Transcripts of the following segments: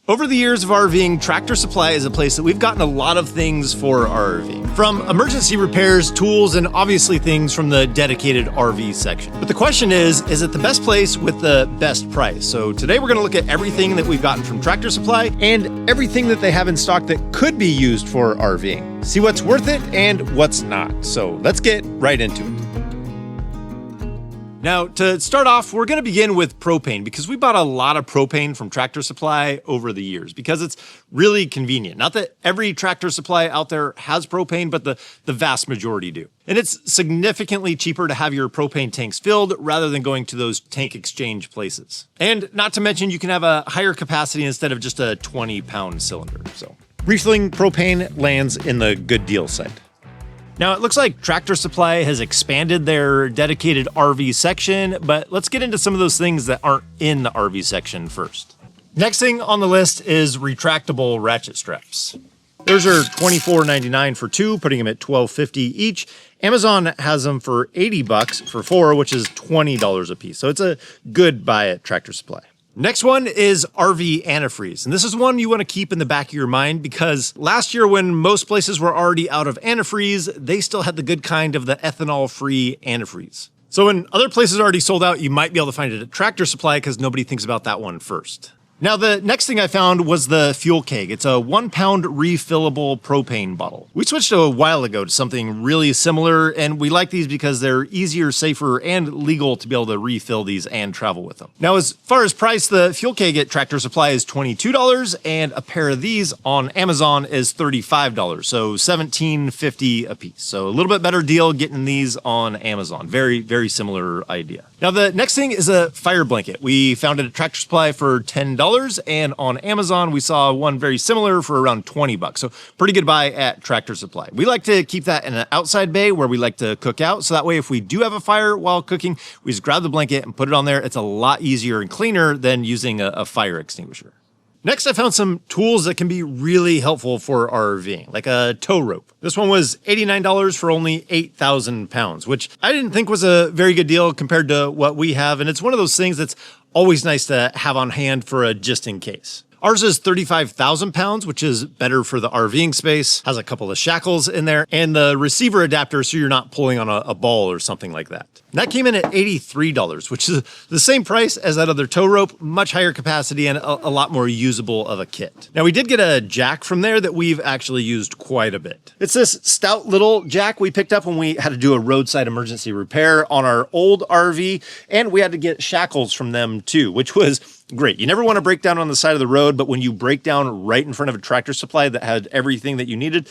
Over the years of RVing, Tractor Supply is a place that we've gotten a lot of things for our RV. From emergency repairs, tools, and obviously things from the dedicated RV section. But the question is it the best place with the best price? So today we're gonna look at everything that we've gotten from Tractor Supply and everything that they have in stock that could be used for RVing. See what's worth it and what's not. So let's get right into it. Now, to start off, we're going to begin with propane because we bought a lot of propane from Tractor Supply over the years because it's really convenient. Not that every Tractor Supply out there has propane, but the vast majority do. And it's significantly cheaper to have your propane tanks filled rather than going to those tank exchange places. And not to mention, you can have a higher capacity instead of just a 20-pound cylinder. So refilling propane lands in the good deal site. Now, it looks like Tractor Supply has expanded their dedicated RV section, but let's get into some of those things that aren't in the RV section first. Next thing on the list is retractable ratchet straps. Those are $24.99 for two, putting them at $12.50 each. Amazon has them for $80 for four, which is $20 a piece. So it's a good buy at Tractor Supply. Next one is RV antifreeze. And this is one you want to keep in the back of your mind because last year when most places were already out of antifreeze, they still had the good kind of the ethanol-free antifreeze. So when other places already sold out, you might be able to find it at Tractor Supply because nobody thinks about that one first. Now, the next thing I found was the fuel keg. It's a 1-pound refillable propane bottle. We switched a while ago to something really similar, and we like these because they're easier, safer, and legal to be able to refill these and travel with them. Now, as far as price, the fuel keg at Tractor Supply is $22, and a pair of these on Amazon is $35, so $17.50 a piece. So a little bit better deal getting these on Amazon. Very, very similar idea. Now, the next thing is a fire blanket. We found it at Tractor Supply for $10. And on Amazon, we saw one very similar for around $20. So pretty good buy at Tractor Supply. We like to keep that in an outside bay where we like to cook out. So that way, if we do have a fire while cooking, we just grab the blanket and put it on there. It's a lot easier and cleaner than using a fire extinguisher. Next, I found some tools that can be really helpful for RVing, like a tow rope. This one was $89 for only 8,000 pounds, which I didn't think was a very good deal compared to what we have. And it's one of those things that's always nice to have on hand for a just in case. Ours is 35,000 pounds, which is better for the RVing space, has a couple of shackles in there, and the receiver adapter so you're not pulling on a ball or something like that. And that came in at $83, which is the same price as that other tow rope, much higher capacity and a lot more usable of a kit. Now, we did get a jack from there that we've actually used quite a bit. It's this stout little jack we picked up when we had to do a roadside emergency repair on our old RV, and we had to get shackles from them too, which was great. You never want to break down on the side of the road, but when you break down right in front of a Tractor Supply that had everything that you needed,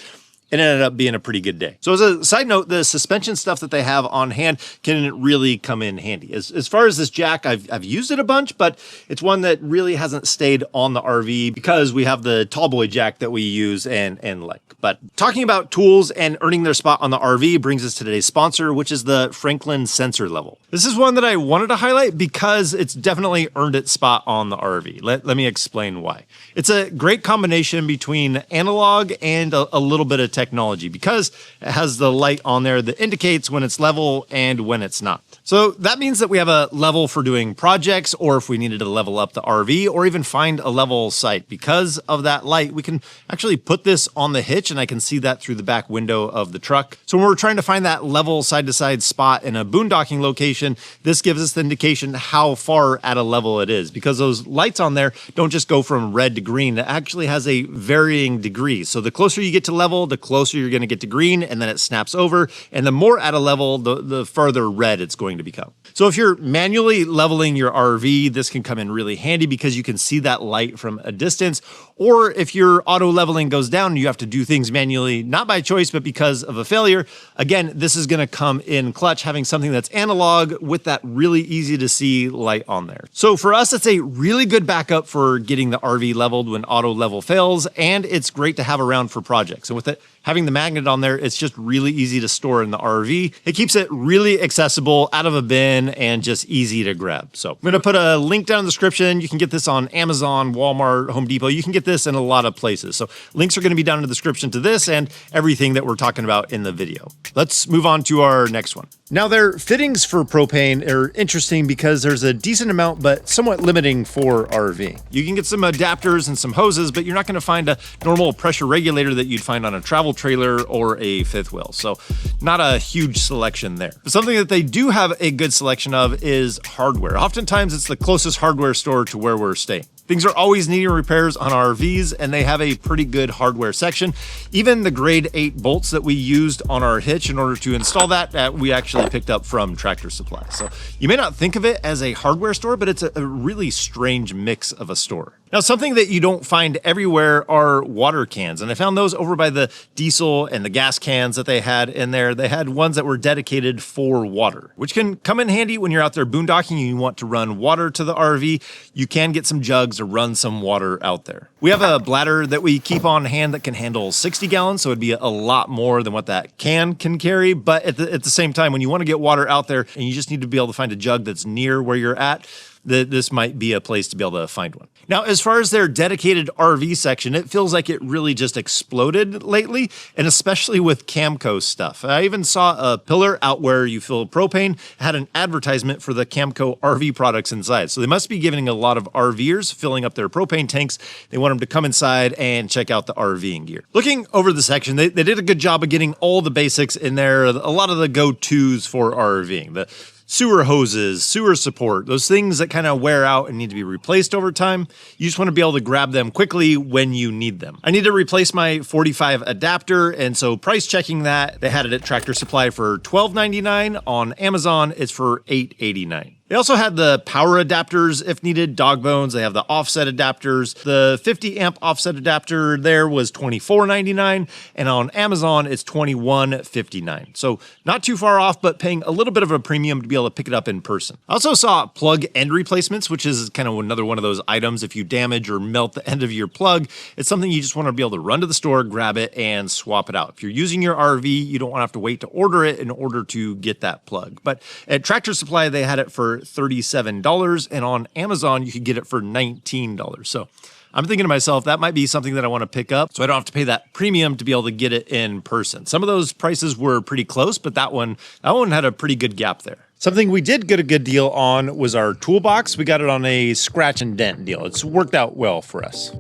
it ended up being a pretty good day. So as a side note, the suspension stuff that they have on hand can really come in handy. As far as this jack, I've used it a bunch, but it's one that really hasn't stayed on the RV because we have the tallboy jack that we use and like. But talking about tools and earning their spot on the RV brings us to today's sponsor, which is the Franklin sensor level. This is one that I wanted to highlight because it's definitely earned its spot on the RV. Let me explain why. It's a great combination between analog and a little bit of technology because it has the light on there that indicates when it's level and when it's not. So that means that we have a level for doing projects or if we needed to level up the RV or even find a level site. Because of that light, we can actually put this on the hitch and I can see that through the back window of the truck. So when we're trying to find that level side-to-side spot in a boondocking location, this gives us the indication how far at a level it is because those lights on there don't just go from red to green. It actually has a varying degree. So the closer you get to level, the closer you're going to get to green, and then it snaps over. And the more at a level, the further red it's going to become. So if you're manually leveling your RV, this can come in really handy because you can see that light from a distance. Or if your auto leveling goes down and you have to do things manually, not by choice, but because of a failure, again, this is going to come in clutch, having something that's analog with that really easy to see light on there. So for us, it's a really good backup for getting the RV leveled when auto level fails, and it's great to have around for projects. And with it having the magnet on there, it's just really easy to store in the RV. It keeps it really accessible, out of a bin, and just easy to grab. So I'm going to put a link down in the description. You can get this on Amazon, Walmart, Home Depot. You can get this in a lot of places. So links are going to be down in the description to this and everything that we're talking about in the video. Let's move on to our next one. Now, their fittings for propane are interesting because there's a decent amount, but somewhat limiting for RV. You can get some adapters and some hoses, but you're not going to find a normal pressure regulator that you'd find on a travel trailer or a fifth wheel. So not a huge selection there. But something that they do have a good selection of is hardware. Oftentimes it's the closest hardware store to where we're staying. Things are always needing repairs on RVs, and they have a pretty good hardware section. Even the grade 8 bolts that we used on our hitch in order to install that, we actually picked up from Tractor Supply. So you may not think of it as a hardware store, but it's a really strange mix of a store. Now, something that you don't find everywhere are water cans, and I found those over by the diesel and the gas cans that they had in there. They had ones that were dedicated for water, which can come in handy when you're out there boondocking and you want to run water to the RV. You can get some jugs or run some water out there. We have a bladder that we keep on hand that can handle 60 gallons, so it'd be a lot more than what that can carry. But at the same time, when you want to get water out there and you just need to be able to find a jug that's near where you're at, this might be a place to be able to find one. Now, as far as their dedicated RV section, it feels like it really just exploded lately, and especially with Camco stuff. I even saw a pillar out where you fill propane, had an advertisement for the Camco RV products inside. So they must be giving a lot of RVers filling up their propane tanks. They want them to come inside and check out the RVing gear. Looking over the section, they did a good job of getting all the basics in there, a lot of the go-tos for RVing. The sewer hoses, sewer support, those things that kind of wear out and need to be replaced over time. You just want to be able to grab them quickly when you need them. I need to replace my 45 adapter, and so price checking that, they had it at Tractor Supply for $12.99. On Amazon, it's for $8.89. They also had the power adapters if needed, dog bones. They have the offset adapters. The 50 amp offset adapter there was $24.99, and on Amazon it's $21.59. So not too far off, but paying a little bit of a premium to be able to pick it up in person. I also saw plug end replacements, which is kind of another one of those items. If you damage or melt the end of your plug, it's something you just want to be able to run to the store, grab it, and swap it out. If you're using your RV, you don't want to have to wait to order it in order to get that plug. But at Tractor Supply, they had it for $37, and on Amazon you could get it for $19. So I'm thinking to myself, that might be something that I want to pick up so I don't have to pay that premium to be able to get it in person. Some of those prices were pretty close, but that one had a pretty good gap there. Something we did get a good deal on was our toolbox. We got it on a scratch and dent deal. It's worked out well for us.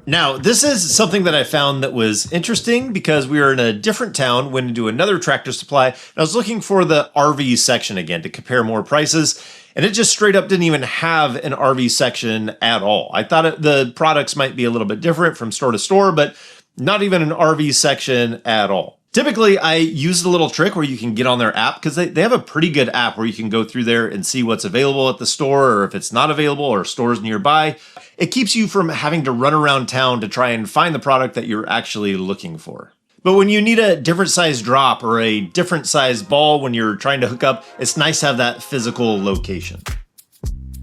Now, this is something that I found that was interesting because we were in a different town, went into another Tractor Supply, and I was looking for the RV section again to compare more prices, and it just straight up didn't even have an RV section at all. I thought the products might be a little bit different from store to store, but not even an RV section at all. Typically, I use the little trick where you can get on their app because they have a pretty good app where you can go through there and see what's available at the store or if it's not available or stores nearby. It keeps you from having to run around town to try and find the product that you're actually looking for. But when you need a different size drop or a different size ball when you're trying to hook up, it's nice to have that physical location.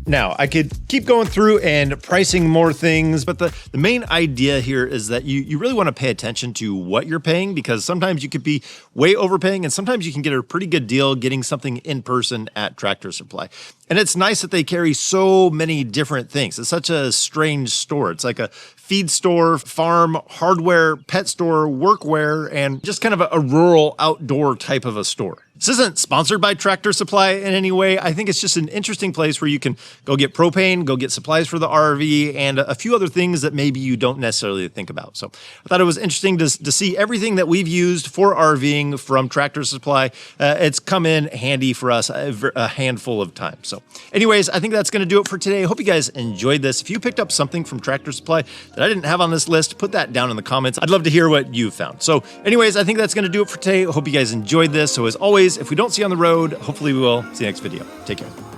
Now, I could keep going through and pricing more things, but the main idea here is that you really want to pay attention to what you're paying, because sometimes you could be way overpaying and sometimes you can get a pretty good deal getting something in person at Tractor Supply. And it's nice that they carry so many different things. It's such a strange store. It's like a feed store, farm, hardware, pet store, workwear, and just kind of a rural outdoor type of a store. This isn't sponsored by Tractor Supply in any way. I think it's just an interesting place where you can go get propane, go get supplies for the RV, and a few other things that maybe you don't necessarily think about. So I thought it was interesting to see everything that we've used for RVing from Tractor Supply. It's come in handy for us a handful of times. So anyways, I think that's going to do it for today. I hope you guys enjoyed this. If you picked up something from Tractor Supply that I didn't have on this list, put that down in the comments. I'd love to hear what you found. So anyways, I think that's going to do it for today. I hope you guys enjoyed this. So as always, if we don't see you on the road, hopefully we will. See you next video. Take care.